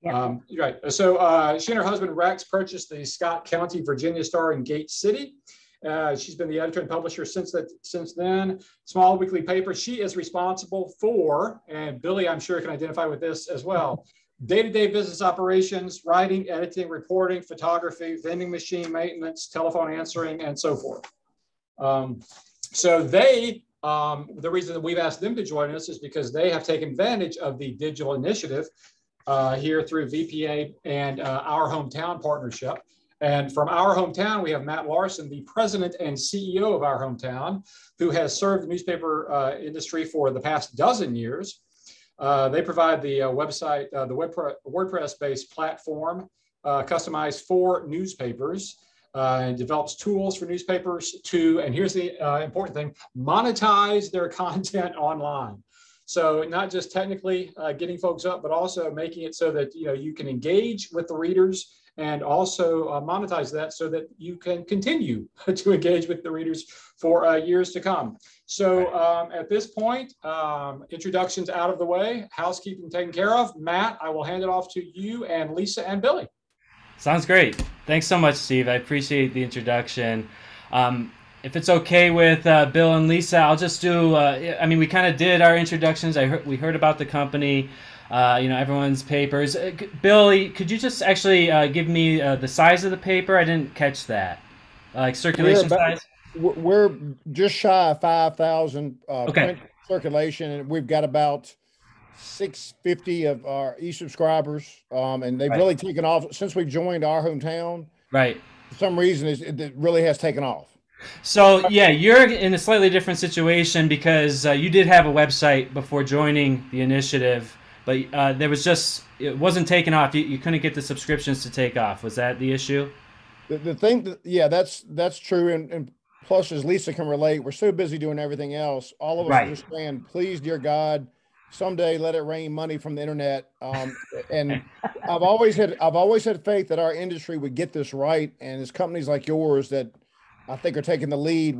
Yep. Right. So she and her husband Rex purchased the Scott County, Virginia Star in Gate City. She's been the editor and publisher since then. Small weekly paper. She is responsible for, and Billy, I'm sure, can identify with this as well, day-to-day business operations, writing, editing, reporting, photography, vending machine maintenance, telephone answering, and so forth. So the reason that we've asked them to join us is because they have taken advantage of the digital initiative here through VPA and Our Hometown partnership. And from Our Hometown, we have Matt Larson, the president and CEO of Our Hometown, who has served the newspaper industry for the past dozen years. They provide the website, the WordPress-based platform customized for newspapers and develops tools for newspapers to, and here's the important thing, monetize their content online. So not just technically getting folks up, but also making it so that you can engage with the readers and also monetize that so that you can continue to engage with the readers for years to come. So at this point, introductions out of the way, housekeeping taken care of. Matt, I will hand it off to you and Lisa and Billy. Sounds great. Thanks so much, Steve. I appreciate the introduction. If it's okay with Bill and Lisa, I'll just do, I mean, we kind of did our introductions. We heard about the company, everyone's papers. Billy, could you just actually give me the size of the paper? I didn't catch that. Like circulation size? We're just shy of 5,000 Okay. print circulation, and we've got about 650 of our e-subscribers, and they've Right. really taken off since we've joined Our Hometown. Right. For some reason, it really has taken off. So yeah, you're in a slightly different situation because you did have a website before joining the initiative, but it wasn't taking off. You couldn't get the subscriptions to take off. Was that the issue? The thing that, yeah, that's true, and plus, as Lisa can relate, we're so busy doing everything else. All of us Right. are just saying, please, dear God, someday let it rain money from the internet. And I've always had faith that our industry would get this right, and it's companies like yours that I think are taking the lead.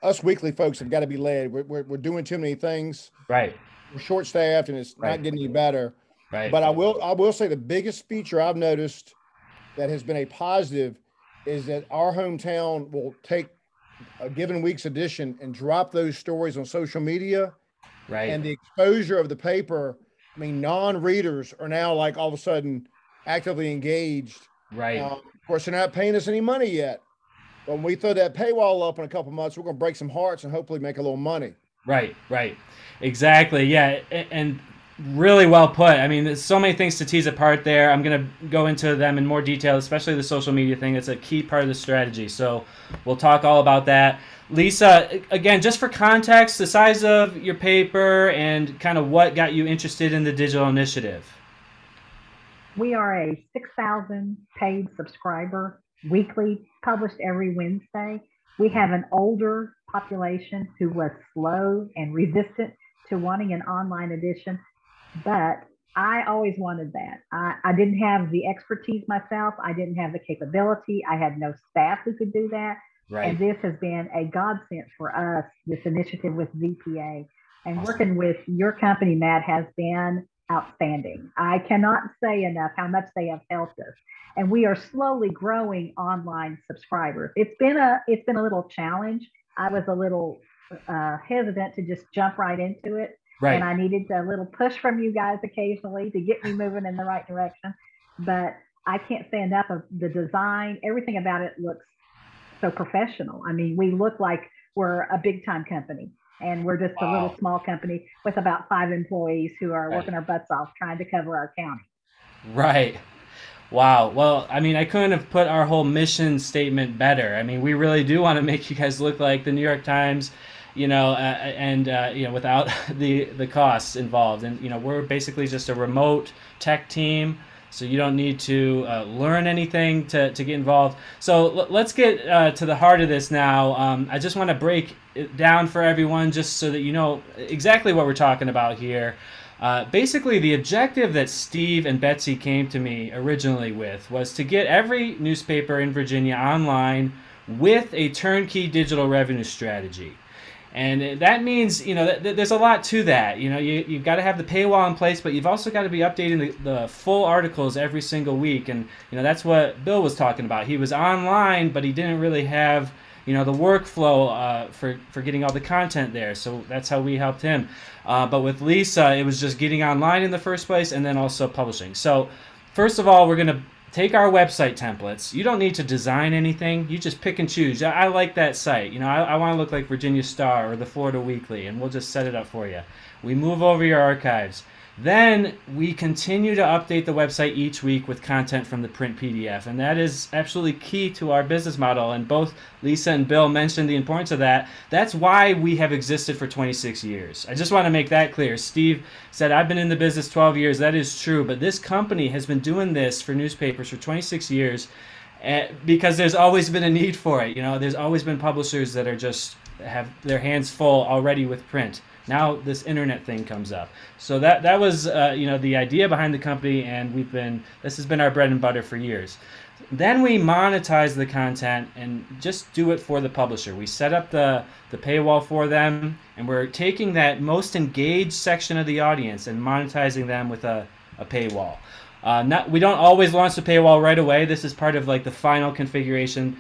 Us weekly folks have got to be led. We're doing too many things. Right. We're short staffed, and it's Right. not getting any better. Right. But I will say the biggest feature I've noticed that has been a positive is that Our Hometown will take a given week's edition and drop those stories on social media. Right. And the exposure of the paper, I mean, non-readers are now like all of a sudden actively engaged. Right. Of course, they're not paying us any money yet. But when we throw that paywall up in a couple of months, we're going to break some hearts and hopefully make a little money. Right. Right. Exactly. Yeah. And really well put. I mean, there's so many things to tease apart there. I'm going to go into them in more detail, especially the social media thing. It's a key part of the strategy. So we'll talk all about that. Lisa, again, just for context, the size of your paper and kind of what got you interested in the digital initiative. We are a 6,000 paid subscriber, weekly, published every Wednesday. We have an older population who was slow and resistant to wanting an online edition, but I always wanted that. I didn't have the expertise myself. I didn't have the capability. I had no staff who could do that. Right. And this has been a godsend for us, this initiative with VPA. And working with your company, Matt, has been outstanding. I cannot say enough how much they have helped us. And we are slowly growing online subscribers. It's been a little challenge. I was a little hesitant to just jump right into it. Right. And I needed a little push from you guys occasionally to get me moving in the right direction. But I can't say enough of the design. Everything about it looks so professional. I mean, we look like we're a big time company, and we're just a little small company with about 5 employees who are working our butts off trying to cover our county. Right. Wow. Well, I mean, I couldn't have put our whole mission statement better. I mean, we really do want to make you guys look like the New York Times, without the costs involved. And, we're basically just a remote tech team. So you don't need to learn anything to get involved. So let's get to the heart of this now. I just want to break it down for everyone just so that you know exactly what we're talking about here. Basically, the objective that Steve and Betsy came to me originally with was to get every newspaper in Virginia online with a turnkey digital revenue strategy. And that means, there's a lot to that. You've got to have the paywall in place, but you've also got to be updating the full articles every single week. And, that's what Bill was talking about. He was online, but he didn't really have, the workflow for getting all the content there. So that's how we helped him. But with Lisa, it was just getting online in the first place and then also publishing. So first of all, we're going to take our website templates. You don't need to design anything. You just pick and choose. I like that site. I want to look like Virginia Star or the Florida Weekly, and we'll just set it up for you. We move over your archives. Then we continue to update the website each week with content from the print PDF, and that is absolutely key to our business model. And both Lisa and Bill mentioned the importance of that. That's why we have existed for 26 years. I just want to make that clear. Steve said, I've been in the business 12 years. That is true, but this company has been doing this for newspapers for 26 years because there's always been a need for it. There's always been publishers that are just have their hands full already with print. Now this internet thing comes up. So that was the idea behind the company, and this has been our bread and butter for years. Then we monetize the content and just do it for the publisher. We set up the paywall for them, and we're taking that most engaged section of the audience and monetizing them with a paywall. We don't always launch the paywall right away. This is part of like the final configuration.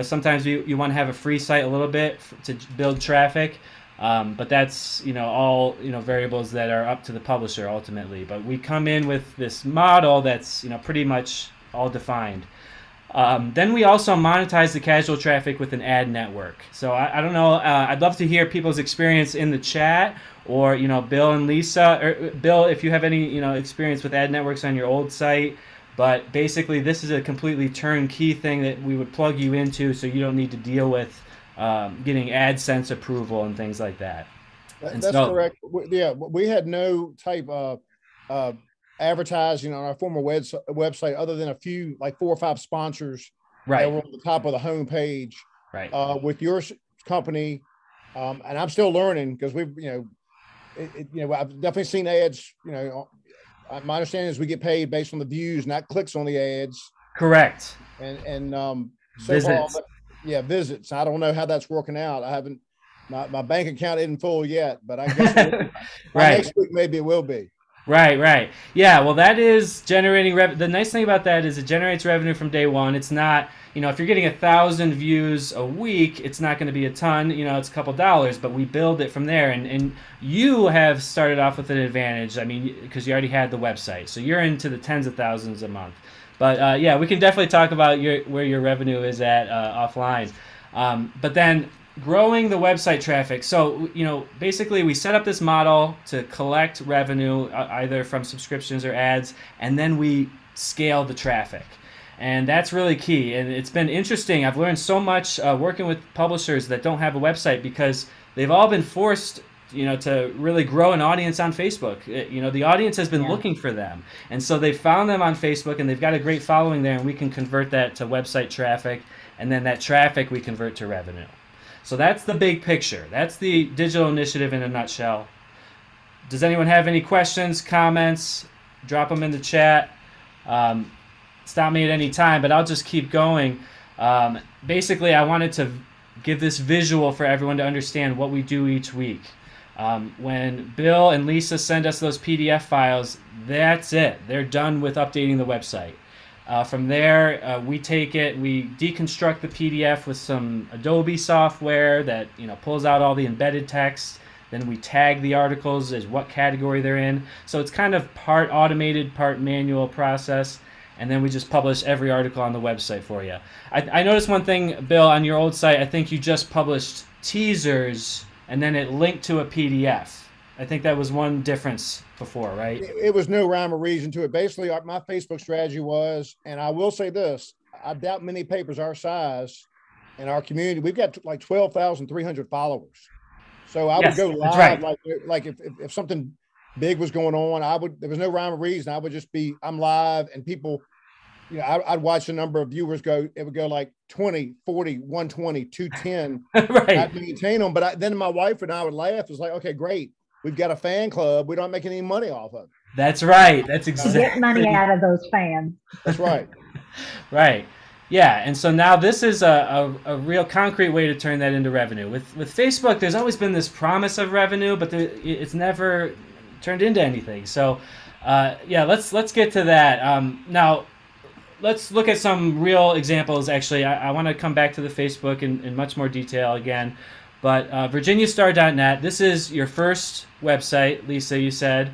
Sometimes you want to have a free site a little bit to build traffic. But that's all variables that are up to the publisher ultimately. But we come in with this model that's pretty much all defined. Then we also monetize the casual traffic with an ad network. So I don't know. I'd love to hear people's experience in the chat, or Bill and Lisa, or Bill, if you have any experience with ad networks on your old site. But basically, this is a completely turnkey thing that we would plug you into, so you don't need to deal with getting AdSense approval and things like that. That's correct. We had no type of advertising on our former website other than a few, like 4 or 5 sponsors that were on the top of the homepage. Right. With your company, and I'm still learning because we've, I've definitely seen ads. My understanding is we get paid based on the views, not clicks on the ads. Correct. And so visits. Visits. I don't know how that's working out. I haven't. My bank account isn't full yet, but I guess next week maybe it will be. Right. Yeah, well, that is generating revenue. The nice thing about that is it generates revenue from day one. It's not, if you're getting 1,000 views a week, it's not going to be a ton. It's a couple dollars, but we build it from there. And you have started off with an advantage. I mean, because you already had the website, so you're into the tens of thousands a month. But we can definitely talk about where your revenue is at offline. But then growing the website traffic. So, basically we set up this model to collect revenue either from subscriptions or ads, and then we scale the traffic. And that's really key. And it's been interesting. I've learned so much working with publishers that don't have a website because they've all been forced to really grow an audience on Facebook. The audience has been looking for them. And so they found them on Facebook, and they've got a great following there, and we can convert that to website traffic, and then that traffic we convert to revenue. So that's the big picture. That's the digital initiative in a nutshell. Does anyone have any questions, comments? Drop them in the chat. Stop me at any time, but I'll just keep going. Basically, I wanted to give this visual for everyone to understand what we do each week. When Bill and Lisa send us those PDF files, that's it. They're done with updating the website. From there, we take it, we deconstruct the PDF with some Adobe software that pulls out all the embedded text. Then we tag the articles as what category they're in. So it's kind of part automated, part manual process. And then we just publish every article on the website for you. I noticed one thing, Bill, on your old site. I think you just published teasers and then it linked to a PDF. I think that was one difference before, right? It was no rhyme or reason to it. Basically, my Facebook strategy was, and I will say this, I doubt many papers our size in our community, we've got like 12,300 followers. So I would go live, like if something big was going on, there was no rhyme or reason. I would just I'm live, and people, I'd watch the number of viewers go, it would go like 20, 40, 120, 210. Right. I'd maintain them. But then my wife and I would laugh. It's like, okay, great. We've got a fan club. We don't make any money off of it. That's right. That's exactly. Get money out of those fans. That's right. Right. Yeah, and so now this is a real concrete way to turn that into revenue. With Facebook, there's always been this promise of revenue, but it's never turned into anything. So, yeah, let's get to that. Now, let's look at some real examples. Actually, I want to come back to the Facebook in much more detail again. But VirginiaStar.net, this is your first website, Lisa, you said.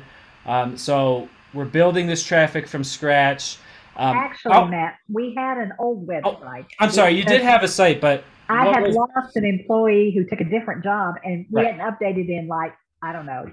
So we're building this traffic from scratch. Actually, Matt, we had an old website. I'm sorry, you did have a site, but I had lost an employee who took a different job, and we hadn't updated in like, I don't know,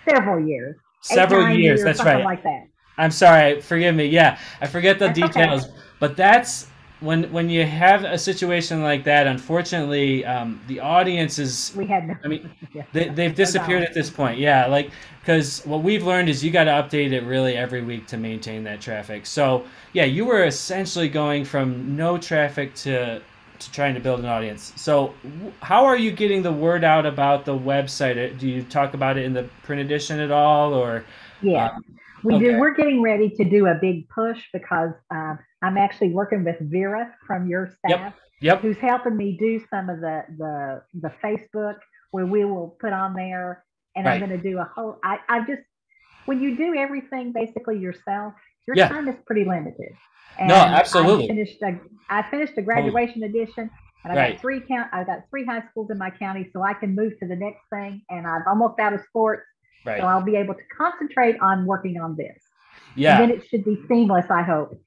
several years. Several years, that's right. Like that. I'm sorry, forgive me. Yeah, I forget the details. Okay. But that's when you have a situation like that, unfortunately, the audience is, we had no, I mean, they've disappeared at this point. Yeah, like, because what we've learned is you got to update it really every week to maintain that traffic. So yeah, you were essentially going from no traffic to trying to build an audience. So how are you getting the word out about the website? Do you talk about it in the print edition at all, or? Yeah, we do. We're getting ready to do a big push because I'm actually working with Vera from your staff, who's helping me do some of the Facebook where we will put on there, and I'm going to do a whole. I just, when you do everything basically yourself, your time is pretty limited. And no, absolutely. I finished a graduation edition, and I've got three high schools in my county, so I can move to the next thing. And I'm almost out of sports, so I'll be able to concentrate on working on this. Yeah, and then it should be seamless, I hope.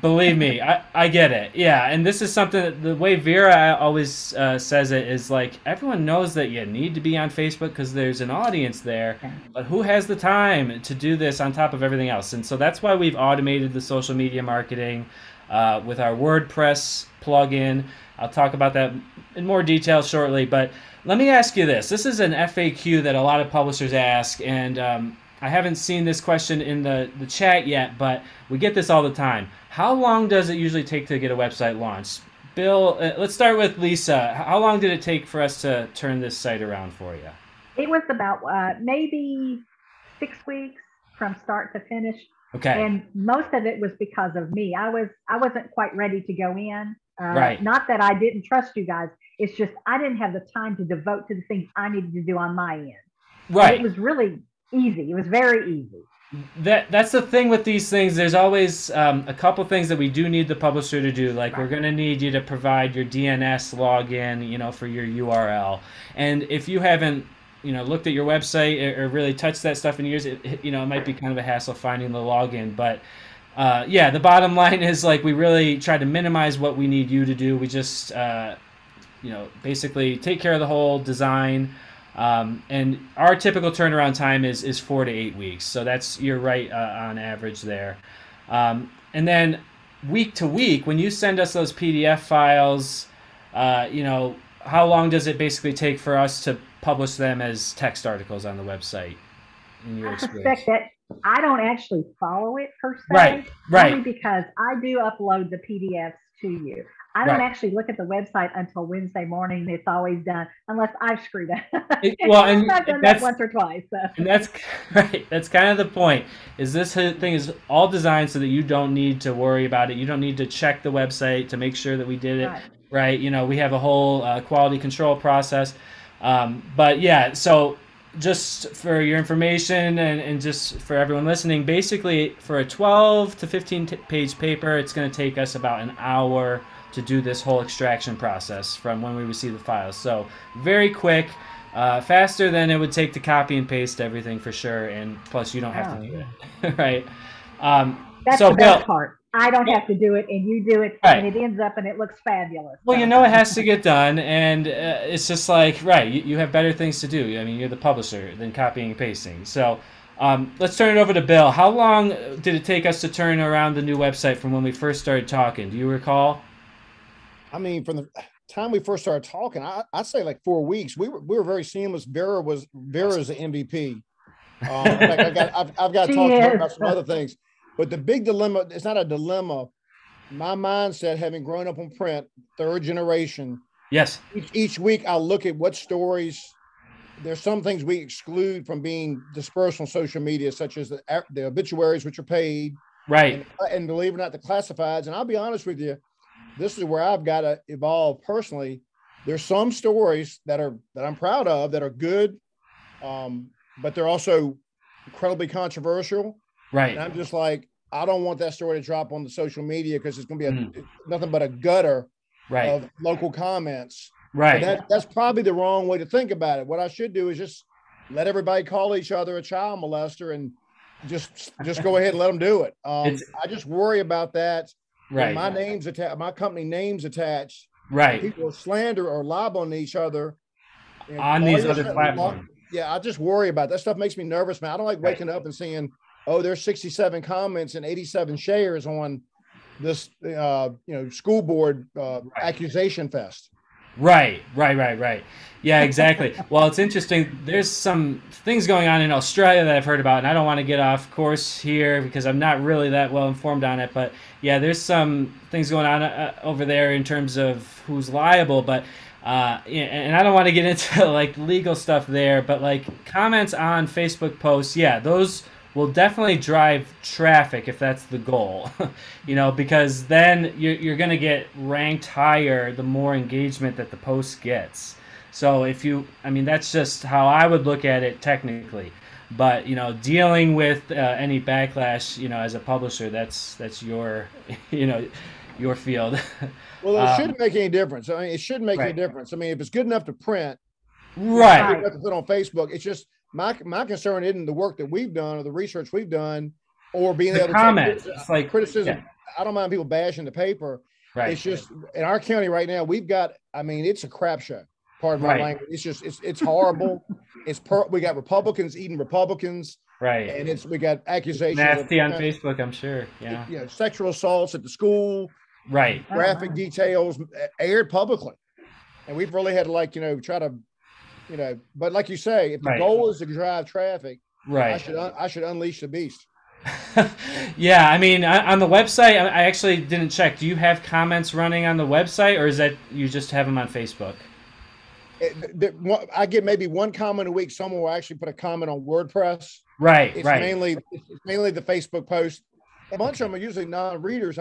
Believe me, I get it. Yeah, and this is something that the way Vera always says it is like, everyone knows that you need to be on Facebook because there's an audience there, but who has the time to do this on top of everything else? And so that's why we've automated the social media marketing with our WordPress plugin. I'll talk about that in more detail shortly, but let me ask you this. This is an FAQ that a lot of publishers ask, and I haven't seen this question in the chat yet, but we get this all the time. How long does it usually take to get a website launched? Bill, let's start with Lisa. How long did it take for us to turn this site around for you? It was about maybe 6 weeks from start to finish. Okay. And most of it was because of me. I wasn't quite ready to go in. Right. Not that I didn't trust you guys. It's just I didn't have the time to devote to the things I needed to do on my end. Right. And it was really easy. It was very easy. That's the thing with these things. There's always a couple things that we do need the publisher to do. Like we're going to need you to provide your DNS login, for your URL. And if you haven't, looked at your website or really touched that stuff in years, it might be kind of a hassle finding the login. But yeah, the bottom line is like we really try to minimize what we need you to do. We just, basically take care of the whole design. And our typical turnaround time is 4 to 8 weeks. So you're right on average there. And then week to week, when you send us those PDF files, how long does it basically take for us to publish them as text articles on the website in your experience? I suspect that I don't actually follow it per se. Right. Only because I do upload the PDFs to you. I don't actually look at the website until Wednesday morning. It's always done, unless I've screwed up. I've done that once or twice. So. And that's right. That's kind of the point. Is this thing is all designed so that you don't need to worry about it. You don't need to check the website to make sure that we did it right. We have a whole quality control process. But yeah, so just for your information and just for everyone listening, basically for a 12 to 15 page paper, it's going to take us about an hour to do this whole extraction process from when we receive the files. So very quick, faster than it would take to copy and paste everything for sure. And plus you don't have to do it, right? That's the best part. I don't have to do it, and you do it, and it ends up and it looks fabulous. Well, it has to get done, and it's just like, you have better things to do. I mean, you're the publisher than copying and pasting. So let's turn it over to Bill. How long did it take us to turn around the new website from when we first started talking? Do you recall? I mean, from the time we first started talking, I'd say like 4 weeks. We were very seamless. Vera's the MVP. I've got to talk to her about some other things. But the big dilemma, it's not a dilemma. My mindset, having grown up on print, third generation. Yes. Each week I'll look at what stories, there's some things we exclude from being dispersed on social media, such as the obituaries, which are paid. Right. And believe it or not, the classifieds. And I'll be honest with you, this is where I've got to evolve personally. There's some stories that I'm proud of that are good, but they're also incredibly controversial. Right. And I'm just like, I don't want that story to drop on the social media because it's going to be nothing but a gutter of local comments. Right. So that's probably the wrong way to think about it. What I should do is just let everybody call each other a child molester and just go ahead and let them do it. I just worry about that. Right. My name's attached, my company name's attached. Right. People slander or lob on each other on these other platforms. Yeah, I just worry about that stuff. Makes me nervous, man. I don't like waking up and seeing, oh, there's 67 comments and 87 shares on this, school board accusation fest. Right. Yeah, exactly. Well, it's interesting. There's some things going on in Australia that I've heard about, and I don't want to get off course here because I'm not really that well informed on it. But yeah, there's some things going on over there in terms of who's liable. But and I don't want to get into like legal stuff there. But like comments on Facebook posts, yeah, those will definitely drive traffic if that's the goal, because then you're going to get ranked higher the more engagement that the post gets. So that's just how I would look at it technically. But, dealing with any backlash, as a publisher, that's your, your field. Well, it shouldn't make any difference. I mean, it shouldn't make any difference. I mean, if it's good enough to print, right, good enough to put on Facebook, it's just, my concern isn't the work that we've done or the research we've done or being able to comment. It's like criticism. Yeah. I don't mind people bashing the paper. Right. It's just in our county right now, we've got, it's a crap show. Pardon my language. It's just, it's horrible. We got Republicans eating Republicans. Right. And we got accusations. Nasty on Facebook, I'm sure. Yeah. Sexual assaults at the school. Right. Graphic details aired publicly. And we've really had to try to, but like you say, if the goal is to drive traffic, I should unleash the beast. Yeah, on the website, I actually didn't check. Do you have comments running on the website, or is that you just have them on Facebook? I get maybe one comment a week. Someone will actually put a comment on WordPress. Right, it's mainly the Facebook post. A bunch of them are usually non-readers.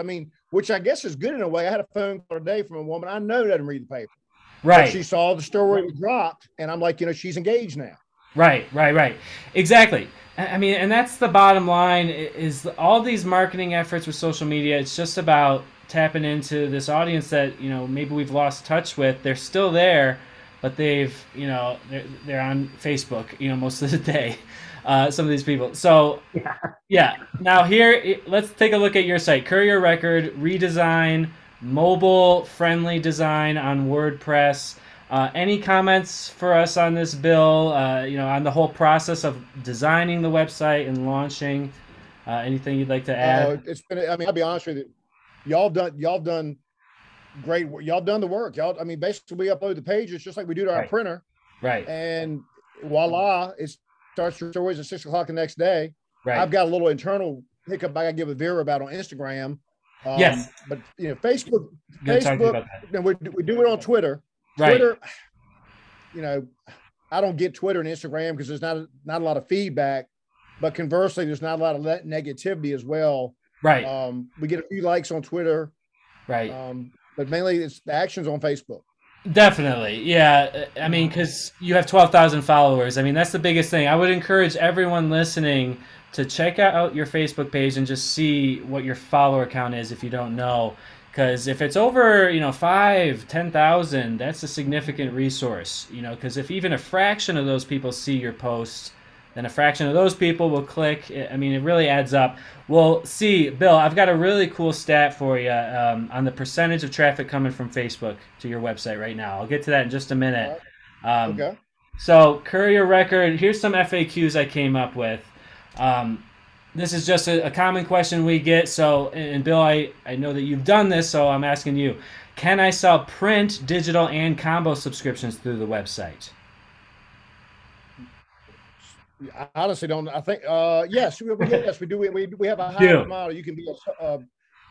Which I guess is good in a way. I had a phone call today from a woman I know doesn't read the paper. Right. But she saw the story dropped, and I'm like, she's engaged now. Right. Exactly. And that's the bottom line is all these marketing efforts with social media. It's just about tapping into this audience that, maybe we've lost touch with. They're still there, but they're on Facebook, most of the day. Some of these people. So yeah. Now here, let's take a look at your site. Courier Record redesign, mobile-friendly design on WordPress. Any comments for us on this, Bill? On the whole process of designing the website and launching. Anything you'd like to add? It's been. I'll be honest with you. Y'all done great work. Y'all done the work. Basically, we upload the pages just like we do to our printer. Right. And voila, it starts your stories at 6 o'clock the next day. Right. I've got a little internal hiccup I got to give a Vera about on Instagram. Yes. But Facebook, and we do it on Twitter. Right. Twitter, I don't get Twitter and Instagram because there's not a lot of feedback, but conversely, there's not a lot of negativity as well. Right. We get a few likes on Twitter. Right. But mainly it's the actions on Facebook. Definitely. Yeah. Because you have 12,000 followers. That's the biggest thing. I would encourage everyone listening to check out your Facebook page and just see what your follower count is if you don't know. Because if it's over, 10,000, that's a significant resource, because if even a fraction of those people see your posts, then a fraction of those people will click. It really adds up. Well, see, Bill, I've got a really cool stat for you on the percentage of traffic coming from Facebook to your website right now. I'll get to that in just a minute. Okay. So Courier Record, here's some FAQs I came up with. This is just a common question we get. So, and Bill, I know that you've done this, so I'm asking you, can I sell print, digital, and combo subscriptions through the website? I honestly don't. I think, yes, we do. We have a hybrid model. You can be a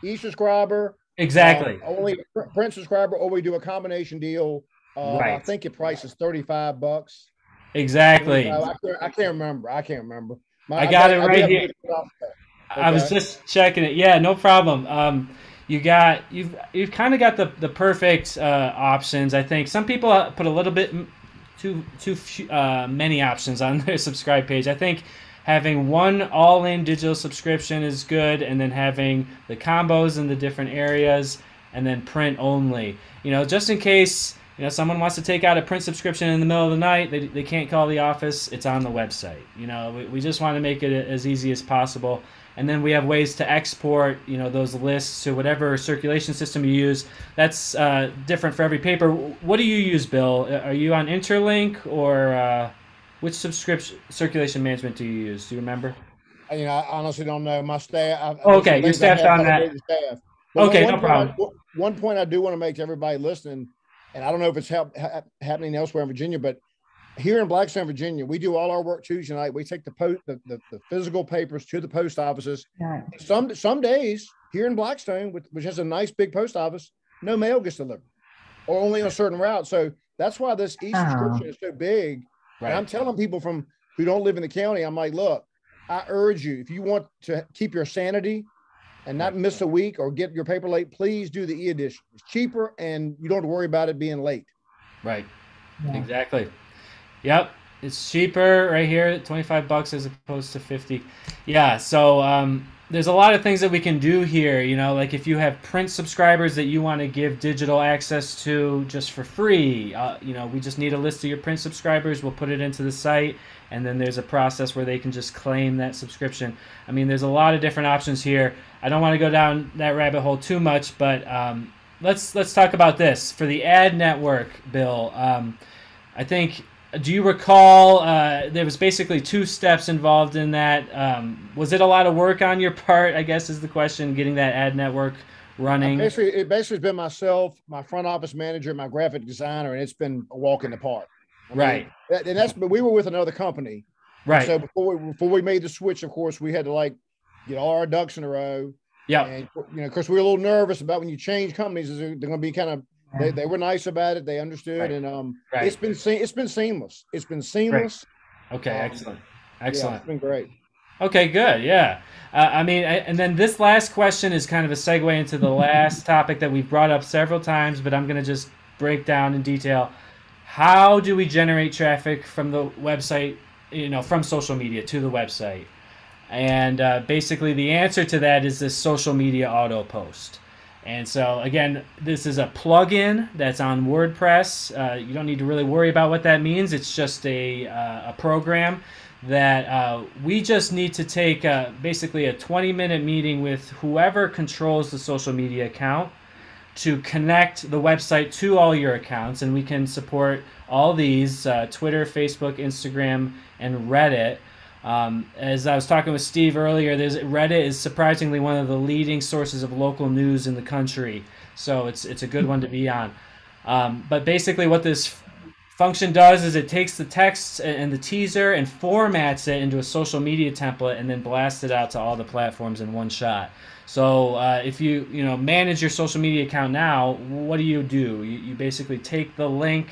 e-subscriber. Exactly. Only print subscriber, or we do a combination deal. I think the price is $35. Exactly. I can't remember. I got it right here. Okay. I was just checking it. Yeah, no problem. you've kind of got the perfect options. I think some people put a little bit too many options on their subscribe page. I think having one all-in digital subscription is good, and then having the combos in the different areas, and then print only. Just in case someone wants to take out a print subscription in the middle of the night, they can't call the office. It's on the website. We just want to make it as easy as possible. And then we have ways to export, those lists to whatever circulation system you use. That's different for every paper. What do you use, Bill? Are you on Interlink, or which circulation management do you use? Do you remember? I honestly don't know. My staff. Okay, your staff's on that. Okay, no problem. One point I do want to make to everybody listening, and I don't know if it's happening elsewhere in Virginia, but here in Blackstone, Virginia, we do all our work Tuesday night. We take the physical papers to the post offices. Yeah. Some days here in Blackstone, which has a nice big post office, no mail gets delivered, or only on a certain route. So that's why this e-subscription is so big. Right. And I'm telling people who don't live in the county, I'm like, look, I urge you, if you want to keep your sanity and not miss a week or get your paper late, please do the e-edition. It's cheaper, and you don't have to worry about it being late. Right. Yeah. Exactly. Yep, it's cheaper right here, $25 as opposed to $50. Yeah, so there's a lot of things that we can do here. Like if you have print subscribers that you want to give digital access to just for free, we just need a list of your print subscribers. We'll put it into the site, and then there's a process where they can just claim that subscription. I mean, there's a lot of different options here. I don't want to go down that rabbit hole too much, but let's talk about this for the ad network, Bill. I think. Do you recall there was basically 2 steps involved in that? Was it a lot of work on your part, I guess is the question, getting that ad network running? It basically has been myself, my front office manager, my graphic designer, and it's been a walk in the park. Right. But we were with another company. Right. So before we made the switch, of course, we had to get all our ducks in a row. Yeah. And of course, we were a little nervous about when you change companies, they're going to be kind of. They were nice about it. They understood, right. And it's been seamless. It's been seamless. Right. Okay, excellent. Yeah, it's been great. Okay, good. Yeah, and then this last question is kind of a segue into the last topic that we've brought up several times, but I'm going to just break down in detail. How do we generate traffic from the website? From social media to the website, and basically the answer to that is this social media auto post. And so, again, this is a plugin that's on WordPress. You don't need to really worry about what that means. It's just a program that we just need to take basically a 20-minute meeting with whoever controls the social media account to connect the website to all your accounts. And we can support all these, Twitter, Facebook, Instagram, and Reddit. As I was talking with Steve earlier, Reddit is surprisingly one of the leading sources of local news in the country, so it's a good one to be on. But basically what this function does is it takes the text and the teaser and formats it into a social media template and then blasts it out to all the platforms in one shot. So if you manage your social media account now, what do? You basically take the link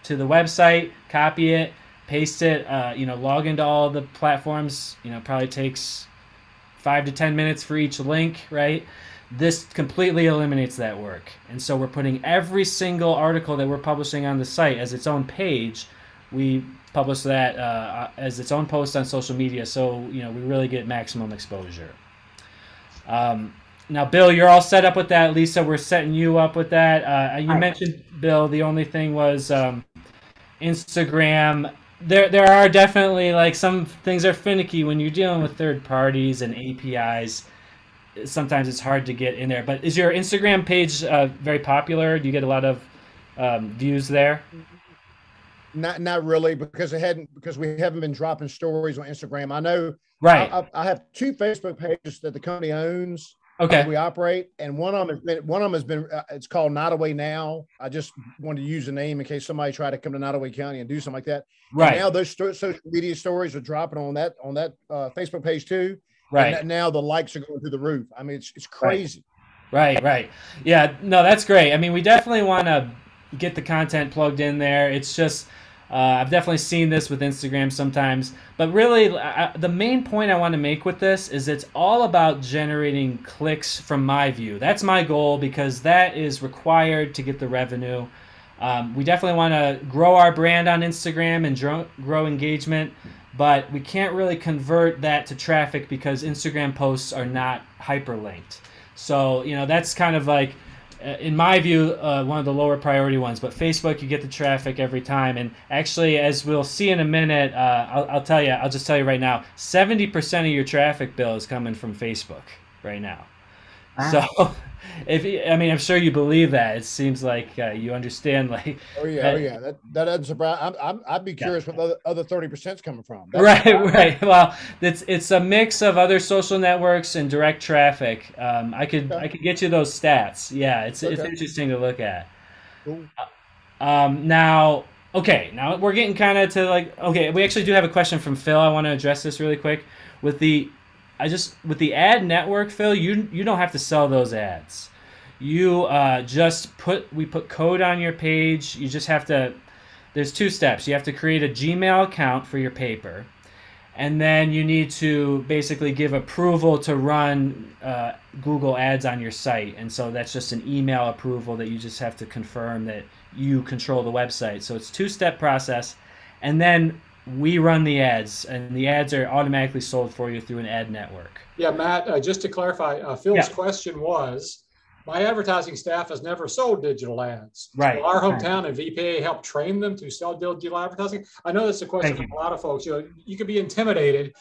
to the website, copy it, paste it, log into all the platforms. Probably takes 5 to 10 minutes for each link, right? This completely eliminates that work. And so we're putting every single article that we're publishing on the site as its own page. We publish that as its own post on social media. So, we really get maximum exposure. Now, Bill, you're all set up with that. Lisa, we're setting you up with that. You mentioned, Bill, the only thing was Instagram. There are definitely some things are finicky when you're dealing with third parties and APIs. Sometimes it's hard to get in there. But is your Instagram page very popular? Do you get a lot of views there? Not really, because we haven't been dropping stories on Instagram. I know. Right. I have 2 Facebook pages that the company owns. Okay. We operate, and one of them has been. It's called Nottoway Now. I just wanted to use the name in case somebody tried to come to Nottoway County and do something like that. Right. And now those social media stories are dropping on that Facebook page too. Right. And now the likes are going through the roof. I mean, it's crazy. Right. Yeah. No, that's great. I mean, we definitely want to get the content plugged in there. It's just I've definitely seen this with Instagram sometimes, but really the main point I want to make with this is it's all about generating clicks from my view. That's my goal because that is required to get the revenue. We definitely want to grow our brand on Instagram and grow engagement, but we can't really convert that to traffic because Instagram posts are not hyperlinked. So, that's kind of like, in my view, one of the lower priority ones. But Facebook, you get the traffic every time. And actually, as we'll see in a minute, I'll just tell you right now, 70% of your traffic bill is coming from Facebook right now. Wow. So, I'm sure you believe that. It seems like you understand. Like, that doesn't surprise. I'd be curious what the other 30% is coming from. Right. Well, it's a mix of other social networks and direct traffic. I could get you those stats. Yeah, it's interesting to look at. Cool. Now we're getting kind of to we actually do have a question from Phil. I want to address this really quick with the ad network, Phil, you don't have to sell those ads. You we put code on your page. You just have to, there's 2 steps. You have to create a Gmail account for your paper, and then you need to basically give approval to run Google ads on your site. And so that's just an email approval that you just have to confirm that you control the website. So it's a 2-step process. And then we run the ads, and the ads are automatically sold for you through an ad network. Yeah, Matt, just to clarify, Phil's question was, my advertising staff has never sold digital ads. Right. Will our hometown and VPA help train them to sell digital advertising? I know that's a question from a lot of folks. You could be intimidated.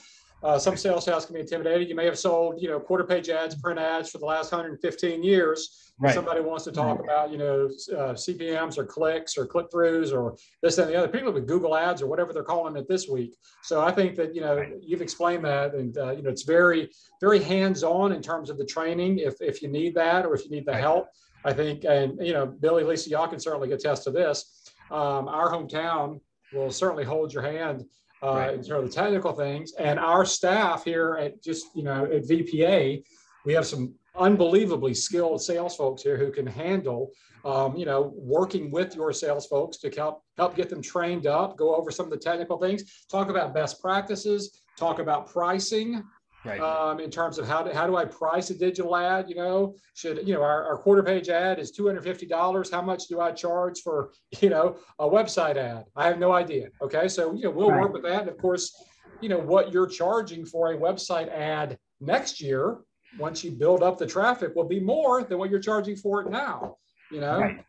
Some sales staffs can be intimidated. You may have sold, quarter-page ads, print ads for the last 115 years. Right. Somebody wants to talk about, CPMs or clicks or click-throughs or this and the other, particularly with Google ads or whatever they're calling it this week. So I think that, you've explained that, and, it's very, very hands-on in terms of the training if you need that or if you need the help. I think, and, Billy, Lisa, y'all can certainly attest to this. Our hometown will certainly hold your hand in terms of the technical things, and our staff here at at VPA, we have some unbelievably skilled sales folks here who can handle, working with your sales folks to help get them trained up, go over some of the technical things, talk about best practices, talk about pricing. Right. In terms of how do I price a digital ad? Should our quarter page ad is $250. How much do I charge for a website ad? I have no idea. Okay, so we'll work with that. And of course, what you're charging for a website ad next year, once you build up the traffic, will be more than what you're charging for it now.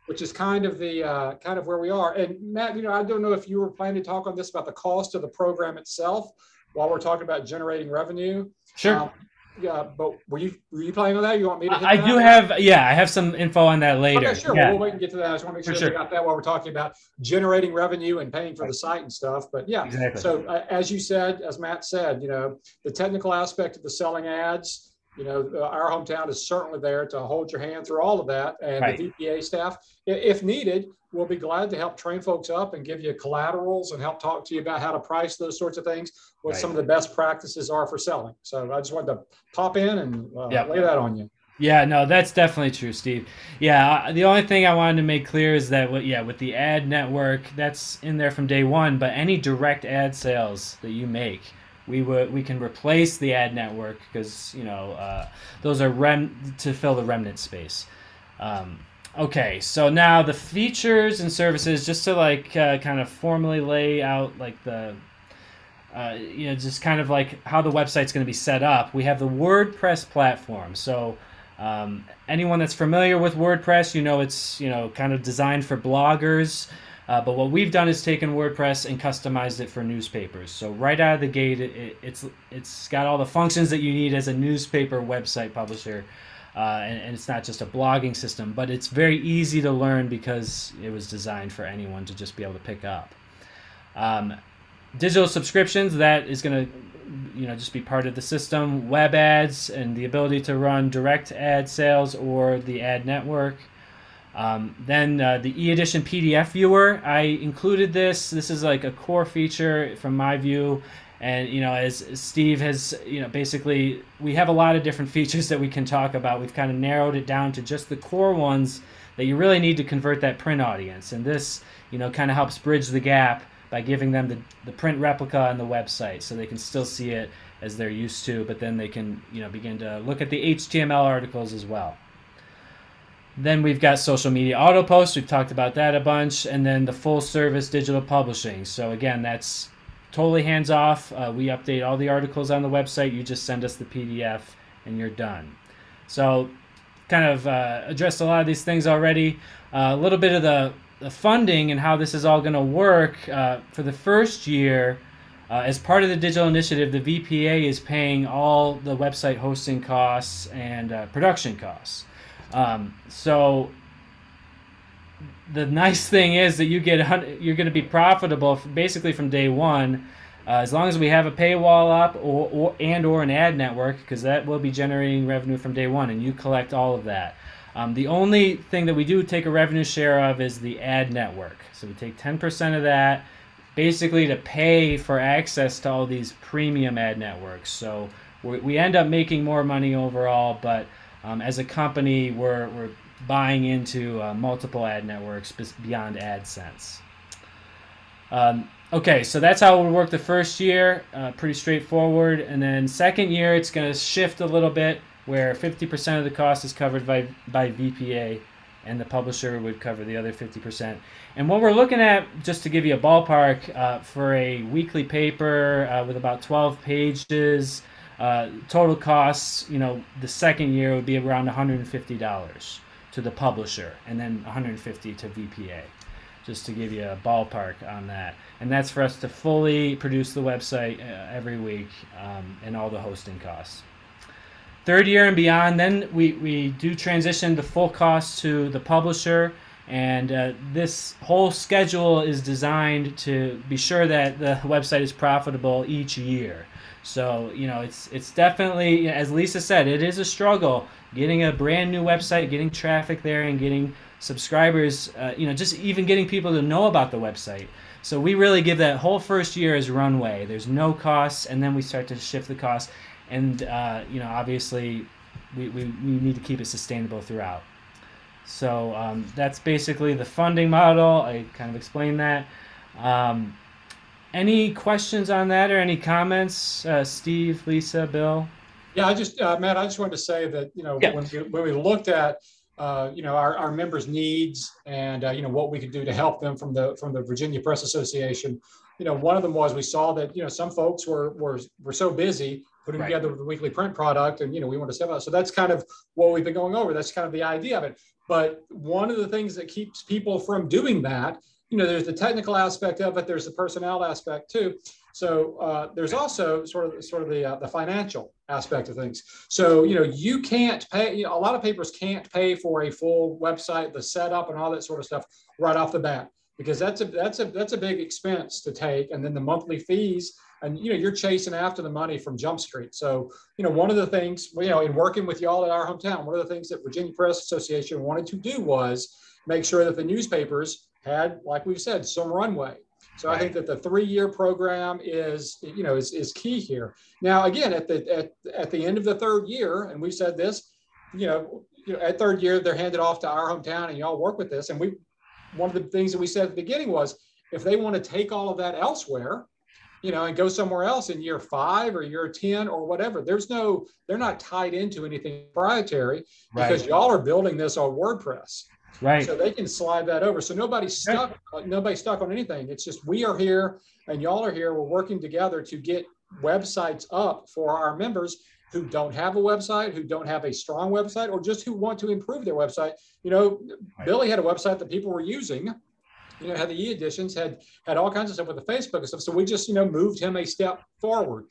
Which is kind of the kind of where we are. And Matt, I don't know if you were planning to talk on this about the cost of the program itself while we're talking about generating revenue. Sure. But were you planning on that? You want me to hit I that? do have, I have some info on that later. Okay, sure. Yeah. We'll wait and get to that. I just want to make sure we got that while we're talking about generating revenue and paying for the site and stuff. But yeah, exactly. So as you said, as Matt said, the technical aspect of the selling ads, our hometown is certainly there to hold your hand through all of that. And the VPA staff, if needed, we'll be glad to help train folks up and give you collaterals and help talk to you about how to price those sorts of things, what some of the best practices are for selling. So I just wanted to pop in and lay that on you. Yeah, no, that's definitely true, Steve. Yeah, the only thing I wanted to make clear is that, with the ad network, that's in there from day one, but any direct ad sales that you make, we can replace the ad network because those are to fill the remnant space. Okay, so now the features and services, just to kind of formally lay out the just kind of how the website's going to be set up. We have the WordPress platform. So anyone that's familiar with WordPress, it's kind of designed for bloggers. But what we've done is taken WordPress and customized it for newspapers. So right out of the gate, it's got all the functions that you need as a newspaper website publisher. And it's not just a blogging system, but it's very easy to learn because it was designed for anyone to just be able to pick up. Digital subscriptions, that is going to just be part of the system. Web ads and the ability to run direct ad sales or the ad network. Then the e-edition PDF viewer, I included this. This is a core feature from my view. And, as Steve has, basically we have a lot of different features that we can talk about. We've kind of narrowed it down to just the core ones that you really need to convert that print audience. And this, kind of helps bridge the gap by giving them the print replica on the website, so they can still see it as they're used to, but then they can, begin to look at the HTML articles as well. Then we've got social media auto posts. We've talked about that a bunch. And then the full service digital publishing. So again, that's totally hands off. We update all the articles on the website. You just send us the PDF and you're done. So kind of addressed a lot of these things already. A little bit of the funding and how this is all going to work. For the first year, as part of the digital initiative, the VPA is paying all the website hosting costs and production costs. So the nice thing is that you're going to be profitable basically from day one, as long as we have a paywall up or an ad network, because that will be generating revenue from day one, and you collect all of that. The only thing that we do take a revenue share of is the ad network. So we take 10% of that, basically to pay for access to all these premium ad networks. So we end up making more money overall, but as a company, we're buying into multiple ad networks beyond AdSense. Okay, so that's how it would work the first year, pretty straightforward. And then second year, it's going to shift a little bit, where 50% of the cost is covered by VPA, and the publisher would cover the other 50%. And what we're looking at, just to give you a ballpark, for a weekly paper with about 12 pages, total costs, the second year would be around $150 to the publisher, and then $150 to VPA, just to give you a ballpark on that. And that's for us to fully produce the website every week, and all the hosting costs. Third year and beyond, then we do transition the full cost to the publisher, and this whole schedule is designed to be sure that the website is profitable each year. So, it's definitely, as Lisa said, it is a struggle getting a brand new website, getting traffic there, and getting subscribers, just even getting people to know about the website. So we really give that whole first year as runway. There's no costs, and then we start to shift the costs. And, obviously, we need to keep it sustainable throughout. So that's basically the funding model. I kind of explained that. Any questions on that or any comments, Steve, Lisa, Bill? Yeah, Matt, I just wanted to say that, when we looked at, our members' needs and, what we could do to help them from the Virginia Press Association, one of them was we saw that, some folks were so busy putting together the weekly print product, and, we want to step out. So that's kind of what we've been going over. That's kind of the idea of it. But one of the things that keeps people from doing that, there's the technical aspect of it. There's the personnel aspect too. So there's also sort of the financial aspect of things. So, you can't pay, a lot of papers can't pay for a full website, the setup and all that sort of stuff right off the bat, because that's a big expense to take. And then the monthly fees, and, you're chasing after the money from Jump Street. So, one of the things, in working with y'all at Our Hometown, one of the things that Virginia Press Association wanted to do was make sure that the newspapers had, like we've said, some runway. So I think that the 3-year program is key here. Now, again, at the end of the third year, and we've said this, at third year, they're handed off to Our Hometown, and y'all work with this. And one of the things that we said at the beginning was, if they want to take all of that elsewhere, and go somewhere else in year 5 or year 10 or whatever, they're not tied into anything proprietary, because y'all are building this on WordPress. Right. So they can slide that over. So nobody's stuck. Nobody's stuck on anything. It's just, we are here and y'all are here. We're working together to get websites up for our members who don't have a website, who don't have a strong website, or just who want to improve their website. Billy had a website that people were using. Had the e-editions, had all kinds of stuff with the Facebook and stuff. So we just, moved him a step forward.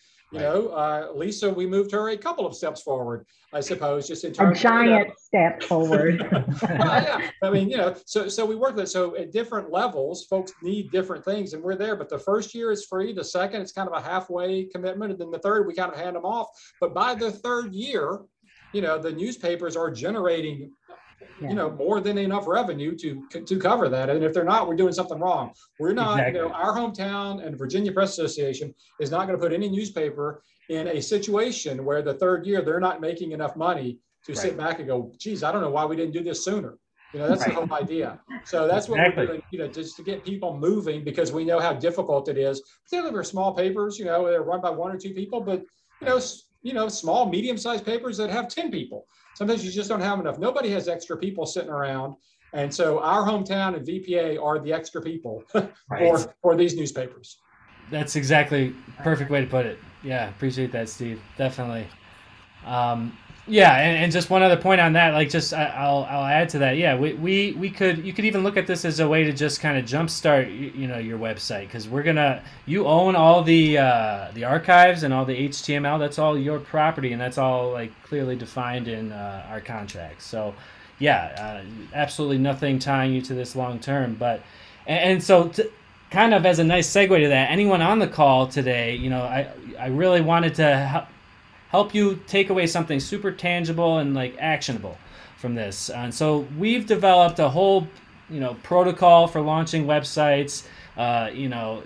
Lisa, we moved her a couple of steps forward, I suppose, just in terms of a giant step forward. Yeah, I mean, so we work with it. So at different levels, folks need different things, and we're there. But the first year is free. The second, it's kind of a halfway commitment, and then the third, we kind of hand them off. But by the third year, the newspapers are generating more than enough revenue to cover that. And if they're not, we're doing something wrong. We're not, Our Hometown and Virginia Press Association is not going to put any newspaper in a situation where the third year they're not making enough money to sit back and go, geez, I don't know why we didn't do this sooner. That's Right. the whole idea. So that's what Exactly. we're doing, just to get people moving, because we know how difficult it is. Particularly for small papers, they're run by 1 or 2 people, but small, medium-sized papers that have 10 people. Sometimes you just don't have enough. Nobody has extra people sitting around. And so our hometown and VPA are the extra people Right. for these newspapers. That's exactly perfect way to put it. Yeah, appreciate that, Steve. Definitely. Yeah, and just one other point on that, like just I'll add to that. Yeah, you could even look at this as a way to just kind of jumpstart your website, because you own all the archives and all the HTML. That's all your property, and that's all like clearly defined in our contracts. So yeah, absolutely nothing tying you to this long term. But and so kind of as a nice segue to that, anyone on the call today, I really wanted to help you take away something super tangible and like actionable from this. And so we've developed a whole, protocol for launching websites,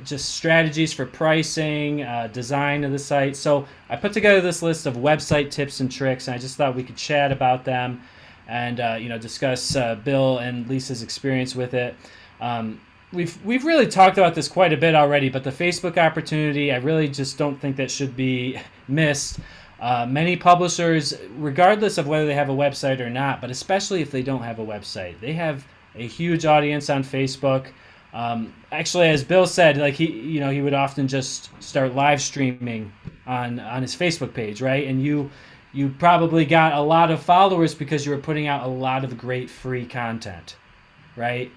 just strategies for pricing, design of the site. So I put together this list of website tips and tricks, and I just thought we could chat about them and, discuss Bill and Lisa's experience with it. We've really talked about this quite a bit already, but the Facebook opportunity, I really just don't think that should be missed. Many publishers, regardless of whether they have a website or not, but especially if they don't have a website, they have a huge audience on Facebook. Actually, as Bill said, like he would often just start live streaming on his Facebook page, right? And you probably got a lot of followers because you were putting out a lot of great free content, right?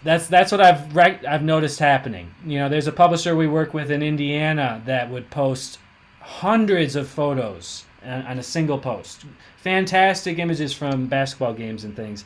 That's what I've noticed happening. There's a publisher we work with in Indiana that would post hundreds of photos on a single post, fantastic images from basketball games and things,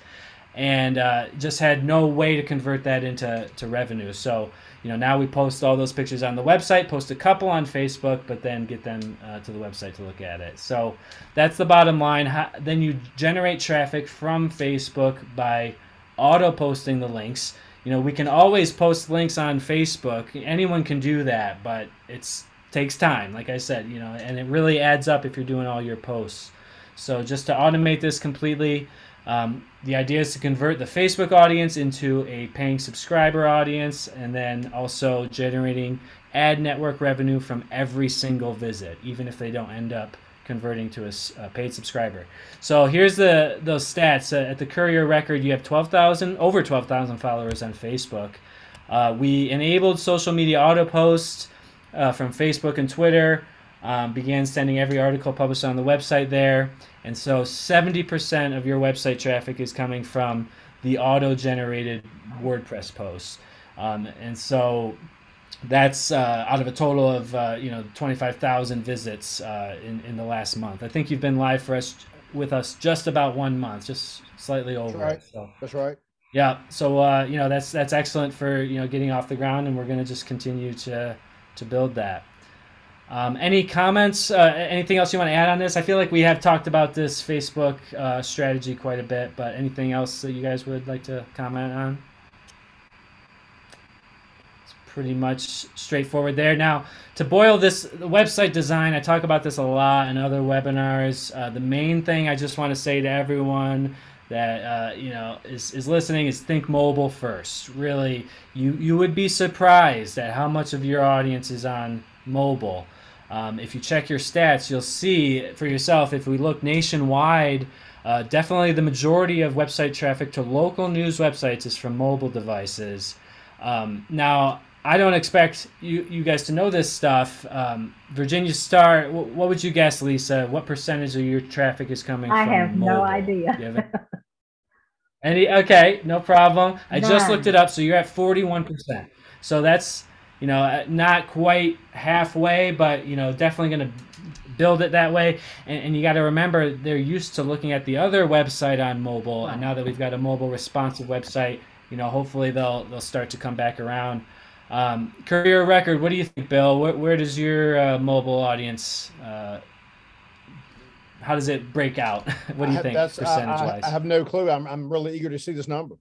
and just had no way to convert that into revenue. So now we post all those pictures on the website, post a couple on Facebook, but then get them to the website to look at it. So that's the bottom line. Then you generate traffic from Facebook by auto posting the links. We can always post links on Facebook. Anyone can do that, but it's takes time, like I said, and it really adds up if you're doing all your posts. So just to automate this completely, the idea is to convert the Facebook audience into a paying subscriber audience, and then also generating ad network revenue from every single visit, even if they don't end up converting to a paid subscriber. So here's those stats. At the Courier Record, you have over 12,000 followers on Facebook. We enabled social media auto posts from Facebook and Twitter, began sending every article published on the website there. And so 70% of your website traffic is coming from the auto-generated WordPress posts. And so that's out of a total of 25,000 visits in the last month. I think you've been live with us just about 1 month, just slightly over. That's right. So. That's right. Yeah. So that's excellent for getting off the ground, and we're going to just continue to build that. Any comments? Anything else you want to add on this? I feel like we have talked about this Facebook strategy quite a bit, but anything else that you guys would like to comment on? It's pretty much straightforward there. Now, to boil the website design, I talk about this a lot in other webinars. The main thing I just want to say to everyone that is listening is think mobile first. Really, you would be surprised at how much of your audience is on mobile. If you check your stats, you'll see for yourself, if we look nationwide, definitely the majority of website traffic to local news websites is from mobile devices. Now, I don't expect you guys to know this stuff. Virginia Star, what would you guess, Lisa? What percentage of your traffic is coming from mobile? I have no idea. Okay, no problem. I just looked it up, so you're at 41%. So that's not quite halfway, but definitely going to build it that way. And you got to remember, they're used to looking at the other website on mobile, and now that we've got a mobile responsive website, hopefully they'll start to come back around. Courier Record, what do you think, Bill? Where does your mobile audience? How does it break out? What do you think, percentage-wise? I have no clue. I'm really eager to see this number.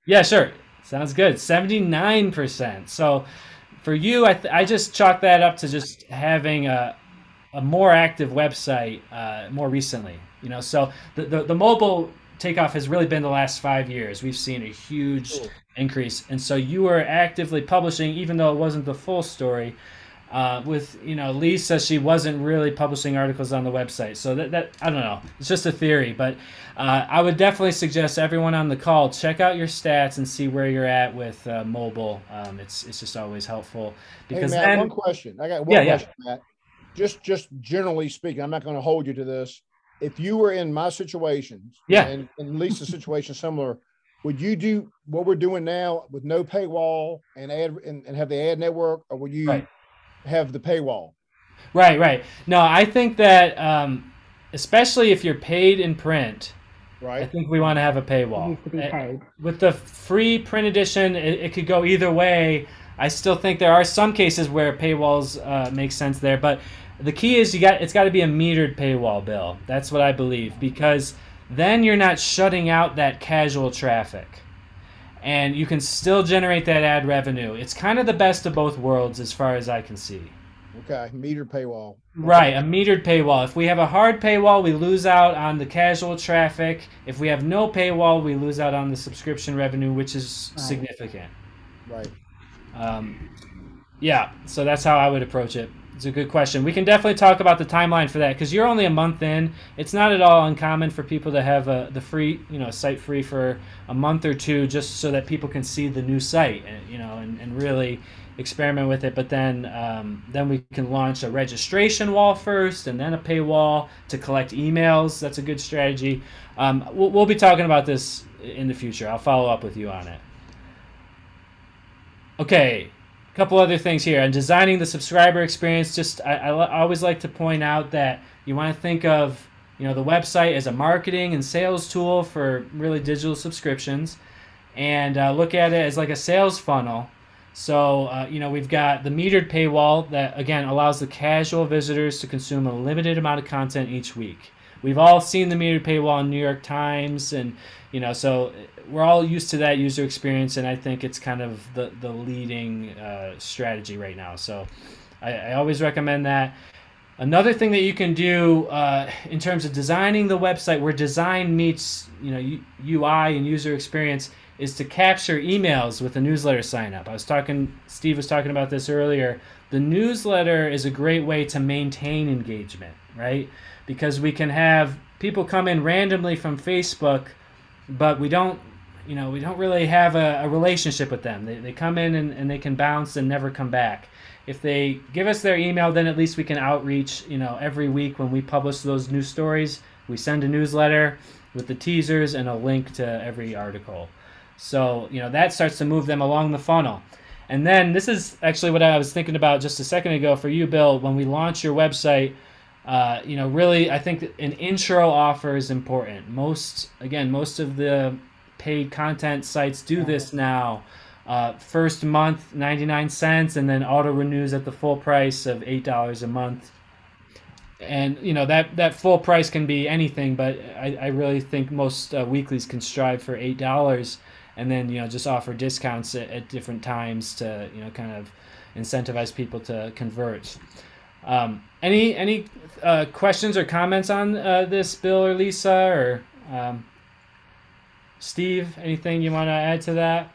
Yeah, sure. Sounds good. 79%. So for you, I just chalk that up to just having a more active website more recently. So the mobile takeoff has really been the last 5 years. We've seen a huge increase, and so you were actively publishing, even though it wasn't the full story. With Lisa, she wasn't really publishing articles on the website, so that I don't know. It's just a theory, but I would definitely suggest everyone on the call check out your stats and see where you're at with mobile. It's just always helpful because hey, Matt, then one question. I got one question, Matt. Just generally speaking, I'm not going to hold you to this. If you were in my situation, and Lisa's situation similar, would you do what we're doing now with no paywall and have the ad network, or would you have the paywall? Right. No, I think that especially if you're paid in print, I think we want to have a paywall. It needs to be paid. With the free print edition, it could go either way. I still think there are some cases where paywalls make sense there, but the key is it's got to be a metered paywall, Bill. That's what I believe, because then you're not shutting out that casual traffic, and you can still generate that ad revenue. It's kind of the best of both worlds as far as I can see. Okay, metered paywall. Right, a metered paywall. If we have a hard paywall, we lose out on the casual traffic. If we have no paywall, we lose out on the subscription revenue, which is significant. Right. Yeah, so that's how I would approach it. It's a good question. We can definitely talk about the timeline for that, because you're only a month in. It's not at all uncommon for people to have the free, site free for a month or two, just so that people can see the new site, and really experiment with it. But then we can launch a registration wall first, and then a paywall to collect emails. That's a good strategy. We'll be talking about this in the future. I'll follow up with you on it. Okay. A couple other things here. And designing the subscriber experience, I always like to point out that you want to think of the website as a marketing and sales tool for really digital subscriptions, and look at it as like a sales funnel. So we've got the metered paywall that again allows the casual visitors to consume a limited amount of content each week. We've all seen the metered paywall in New York Times, and so we're all used to that user experience, and I think it's kind of the leading strategy right now. So I always recommend that. Another thing that you can do in terms of designing the website, where design meets UI and user experience, is to capture emails with a newsletter sign up. Steve was talking about this earlier. The newsletter is a great way to maintain engagement, right? Because we can have people come in randomly from Facebook, but we don't really have a relationship with them. They come in and they can bounce and never come back. If they give us their email, then at least we can outreach, every week when we publish those new stories. We send a newsletter with the teasers and a link to every article. So, that starts to move them along the funnel. And then this is actually what I was thinking about just a second ago for you, Bill. When we launch your website, really, I think that an intro offer is important. Most of the paid content sites do this now. First month, 99 cents, and then auto renews at the full price of $8 a month. And that full price can be anything, but I really think most weeklies can strive for $8, and then just offer discounts at different times to kind of incentivize people to convert. Any questions or comments on this, Bill or Lisa, or Steve? Anything you want to add to that?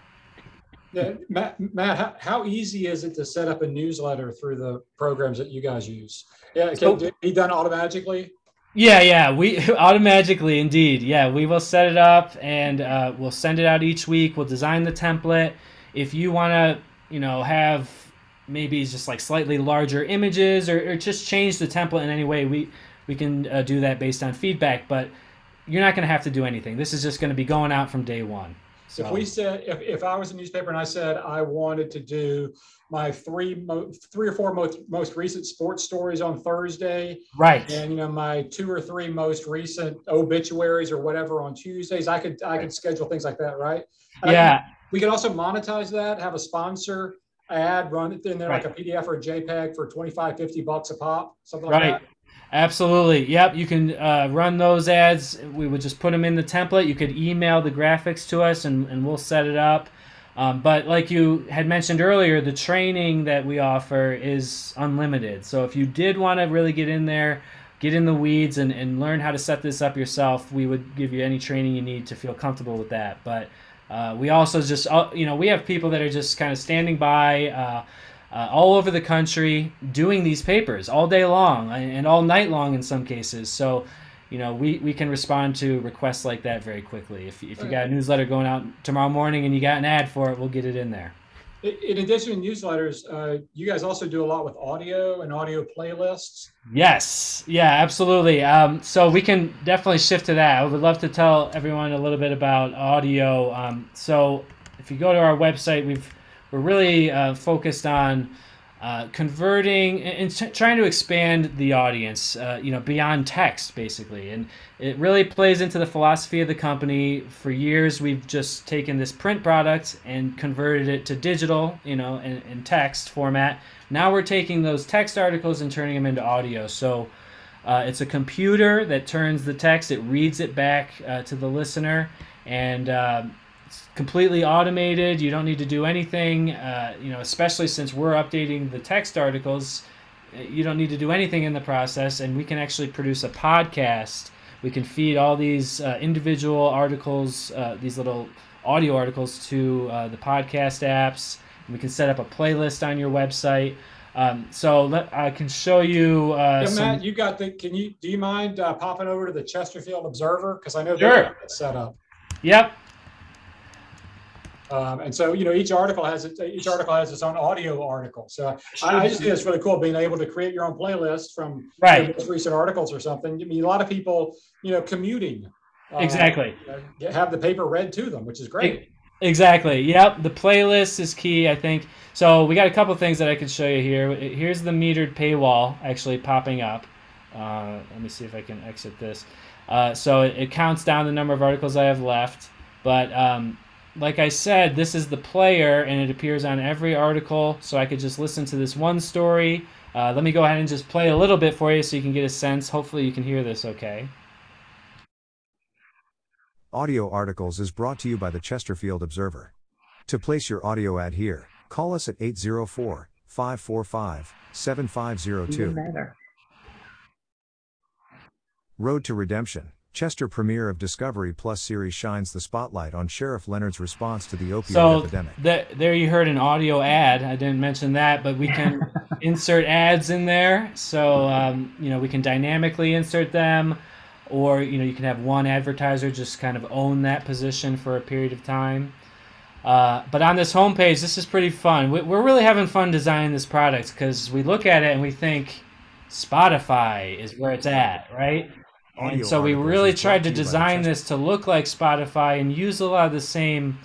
Yeah, Matt, how easy is it to set up a newsletter through the programs that you guys use? Yeah, can it be done automatically? Yeah, we automatically, indeed. Yeah, we will set it up, and we'll send it out each week. We'll design the template. If you want to, have maybe just like slightly larger images, or just change the template in any way, we can do that based on feedback. But you're not going to have to do anything. This is just going to be going out from day one. So if I was a newspaper and I said I wanted to do my three or four most recent sports stories on Thursday, right, and my 2 or 3 most recent obituaries or whatever on Tuesdays, I could schedule things like that, right? And we could also monetize that, have a sponsor ad, run it in there like a PDF or a JPEG for $25-$50 a pop, something like that. Absolutely. Yep. You can run those ads. We would just put them in the template. You could email the graphics to us, and we'll set it up. But like you had mentioned earlier, the training that we offer is unlimited. So if you did want to really get in there, get in the weeds and learn how to set this up yourself, we would give you any training you need to feel comfortable with that. But we also just, we have people that are just kind of standing by all over the country doing these papers all day long and all night long in some cases. So, we can respond to requests like that very quickly. If you got a newsletter going out tomorrow morning and you got an ad for it, we'll get it in there. In addition to newsletters, you guys also do a lot with audio and audio playlists. Yes. Yeah, absolutely. So we can definitely shift to that. I would love to tell everyone a little bit about audio. So if you go to our website, we're really focused on converting and trying to expand the audience, beyond text, basically. And it really plays into the philosophy of the company. For years, we've just taken this print product and converted it to digital, in text format. Now we're taking those text articles and turning them into audio. So it's a computer that turns the text, it reads it back to the listener, and it's completely automated. You don't need to do anything, especially since we're updating the text articles. You don't need to do anything in the process, and we can actually produce a podcast. We can feed all these individual articles, these little audio articles to the podcast apps. And we can set up a playlist on your website. I can show you. Matt, you got the. Do you mind popping over to the Chesterfield Observer, because I know Sure. That's set up. Yep. And so, each article has its own audio article. So I just think it's really cool being able to create your own playlist from most recent articles or something. I mean, a lot of people, commuting, exactly, have the paper read to them, which is great. Exactly. Yep. The playlist is key, I think. So we got a couple things that I can show you here. Here's the metered paywall actually popping up. Let me see if I can exit this. So it counts down the number of articles I have left, but like I said, this is the player, and it appears on every article, so I could just listen to this one story. Let me go ahead and just play a little bit for you so you can get a sense. Hopefully you can hear this okay. Audio Articles is brought to you by the Chesterfield Observer. To place your audio ad here, call us at 804-545-7502. Road to Redemption. Chester premiere of Discovery Plus series shines the spotlight on Sheriff Leonard's response to the opioid epidemic. There you heard an audio ad. I didn't mention that, but we can insert ads in there. So, we can dynamically insert them, or, you can have one advertiser just kind of own that position for a period of time. But on this homepage, this is pretty fun. We're really having fun designing this product because we look at it and we think Spotify is where it's at, right? And so we really tried to design this to look like Spotify and use a lot of the same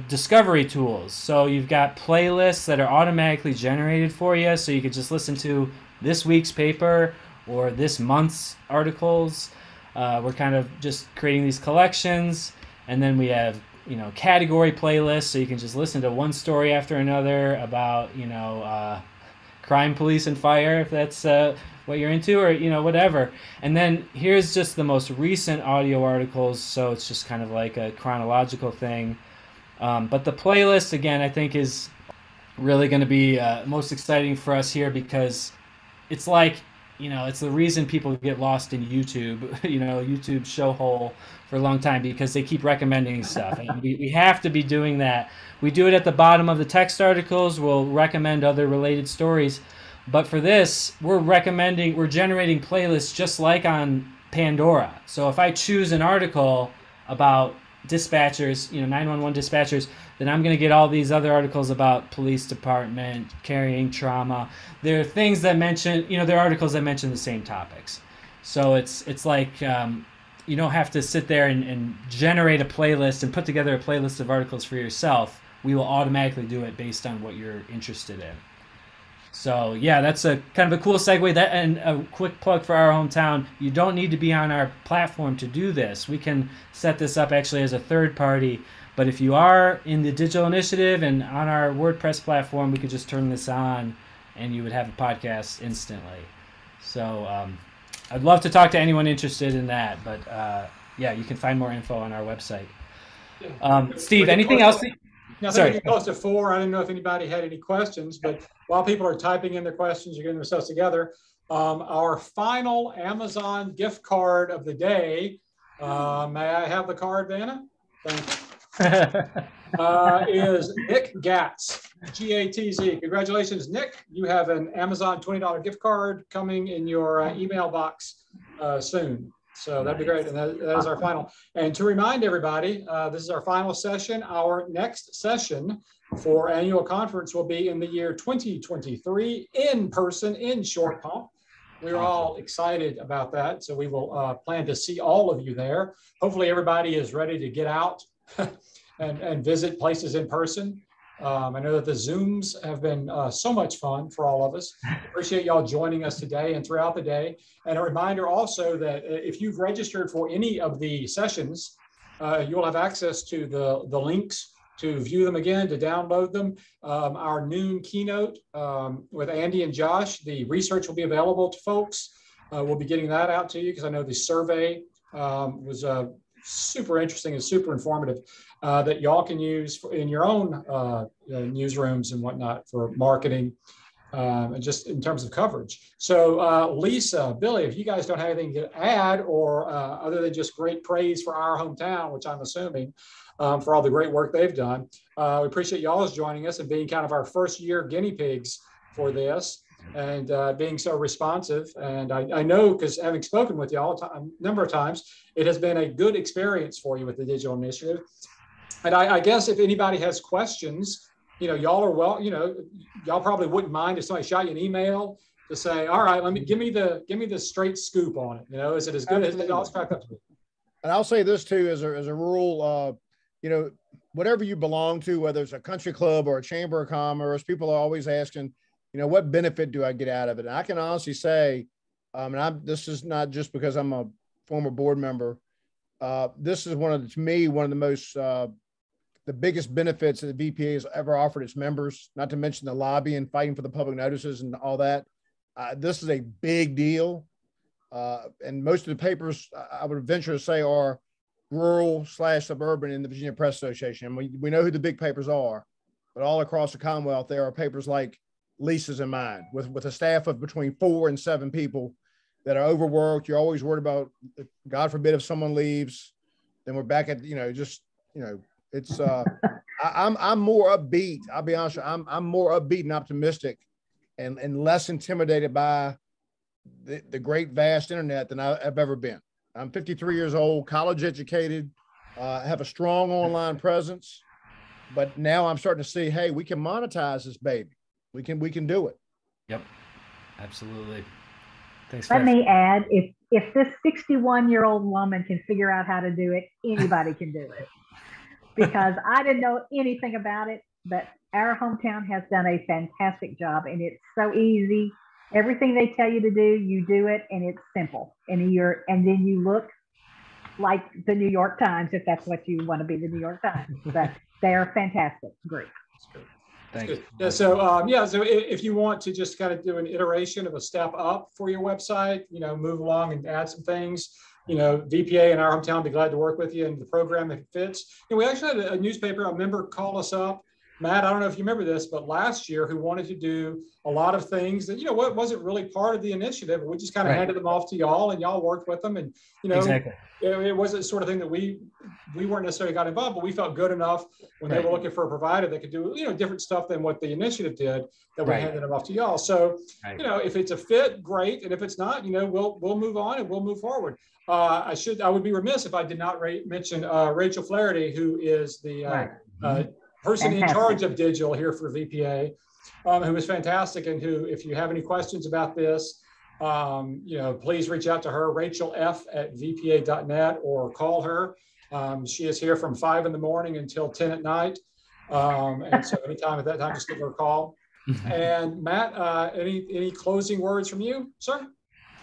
discovery tools. So you've got playlists that are automatically generated for you, so you could just listen to this week's paper or this month's articles. We're kind of just creating these collections, and then we have category playlists, so you can just listen to one story after another about crime, police, and fire, if that's what you're into, or whatever. And then here's just the most recent audio articles, so it's just kind of like a chronological thing. But the playlist, again, I think is really going to be most exciting for us here, because it's like, it's the reason people get lost in YouTube, YouTube show hole for a long time, because they keep recommending stuff. And we have to be doing that. We do it at the bottom of the text articles. We'll recommend other related stories. But for this, we're generating playlists just like on Pandora. So if I choose an article about dispatchers, 911 dispatchers, then I'm going to get all these other articles about police department, carrying trauma. There are things that mention, there are articles that mention the same topics. So it's like you don't have to sit there and generate a playlist and put together a playlist of articles for yourself. We will automatically do it based on what you're interested in. So yeah, that's a kind of a cool segue. That, and a quick plug for our hometown. You don't need to be on our platform to do this. We can set this up actually as a third party. But if you are in the digital initiative and on our WordPress platform, we could just turn this on and you would have a podcast instantly. So I'd love to talk to anyone interested in that. But yeah, you can find more info on our website. Steve, anything else? Now, I think we're close to 4. I didn't know if anybody had any questions, but while people are typing in their questions or getting themselves together, Our final Amazon gift card of the day. May I have the card, Vanna? Thank you. Is Nick Gatz, G-A-T-Z. Congratulations, Nick. You have an Amazon $20 gift card coming in your email box soon. So that'd be great. And that is our final. And to remind everybody, this is our final session. Our next session for annual conference will be in the year 2023 in person in Short Pump. We're all excited about that. So we will plan to see all of you there. Hopefully everybody is ready to get out and visit places in person. I know that the Zooms have been so much fun for all of us. Appreciate y'all joining us today and throughout the day. And a reminder also that if you've registered for any of the sessions, you'll have access to the links to view them again, to download them. Our noon keynote with Andy and Josh, the research will be available to folks. We'll be getting that out to you because I know the survey was super interesting and super informative that y'all can use in your own newsrooms and whatnot for marketing and just in terms of coverage. So Lisa, Billy, if you guys don't have anything to add or other than just great praise for our hometown, which I'm assuming for all the great work they've done, we appreciate y'all's joining us and being kind of our first year guinea pigs for this and being so responsive. And I know, because having spoken with y'all a number of times, it has been a good experience for you with the digital initiative. And I guess if anybody has questions, y'all are y'all probably wouldn't mind if somebody shot you an email to say, all right, give me the straight scoop on it. Is it as good as it all cracked up to be? And I'll say this too, as a rule, whatever you belong to, whether it's a country club or a chamber of commerce, people are always asking, what benefit do I get out of it? And I can honestly say, this is not just because I'm a former board member. This is to me, one of the most, the biggest benefits that the VPA has ever offered its members, not to mention the lobby and fighting for the public notices and all that. This is a big deal. And most of the papers, I would venture to say, are rural/suburban in the Virginia Press Association. And we know who the big papers are, but all across the Commonwealth, there are papers like Lisa's and mine with a staff of between 4 and 7 people that are overworked. You're always worried about, God forbid, if someone leaves, then we're back at, it's, I'm more upbeat. I'll be honest, I'm more upbeat and optimistic and less intimidated by the great vast internet than I've ever been. I'm 53 years old, college educated, have a strong online presence, but now I'm starting to see, hey, we can monetize this baby. We can do it. Yep, absolutely. Thanks. Let me add, if this 61-year-old woman can figure out how to do it, anybody can do it. Because I didn't know anything about it, but our hometown has done a fantastic job, and it's so easy. Everything they tell you to do, you do it, and it's simple. And then you look like the New York Times, if that's what you want to be, the New York Times. But they are fantastic group. Thanks. Yeah, so so if you want to just kind of do an iteration of a step up for your website, move along and add some things, VPA in our hometown will be glad to work with you in the program if it fits. We actually had a newspaper, a member call us up, Matt, I don't know if you remember this, but last year who wanted to do a lot of things that, what wasn't really part of the initiative. We just kind of handed them off to y'all and y'all worked with them. And, exactly. It wasn't the sort of thing that we weren't necessarily got involved, but we felt good enough when they were looking for a provider that could do, different stuff than what the initiative did, that we handed them off to y'all. So, if it's a fit, great. And if it's not, we'll move on and we'll move forward. I would be remiss if I did not mention Rachel Flaherty, who is the person in charge of digital here for VPA, who is fantastic, and who, if you have any questions about this, please reach out to her, rachelf@vpa.net, or call her. She is here from 5 in the morning until 10 at night. And so anytime at that time, just give her a call. And Matt, any closing words from you, sir?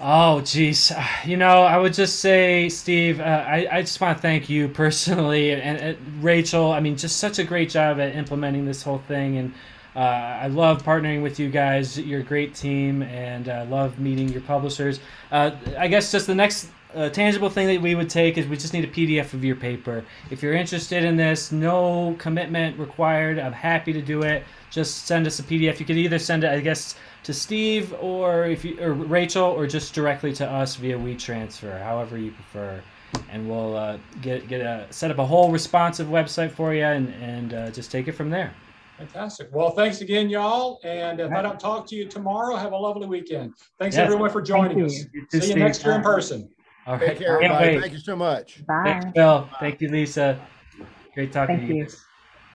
Oh, geez. I would just say, Steve, I just want to thank you personally and Rachel. I mean, just such a great job at implementing this whole thing. And I love partnering with you guys. You're a great team, and I love meeting your publishers. I guess just the next tangible thing that we would take is we just need a PDF of your paper. If you're interested in this, no commitment required. I'm happy to do it. Just send us a PDF. You could either send it, I guess, to Steve or Rachel, or just directly to us via WeTransfer, however you prefer. And we'll set up a whole responsive website for you and just take it from there. Fantastic. Well, thanks again, y'all. And if I don't talk to you tomorrow, have a lovely weekend. Thanks everyone for joining us. See you next year in person. All right. Take care, everybody. Thank you so much. Bye. Thanks, Bill. Thank you, Lisa. Great talking to you. Thank you.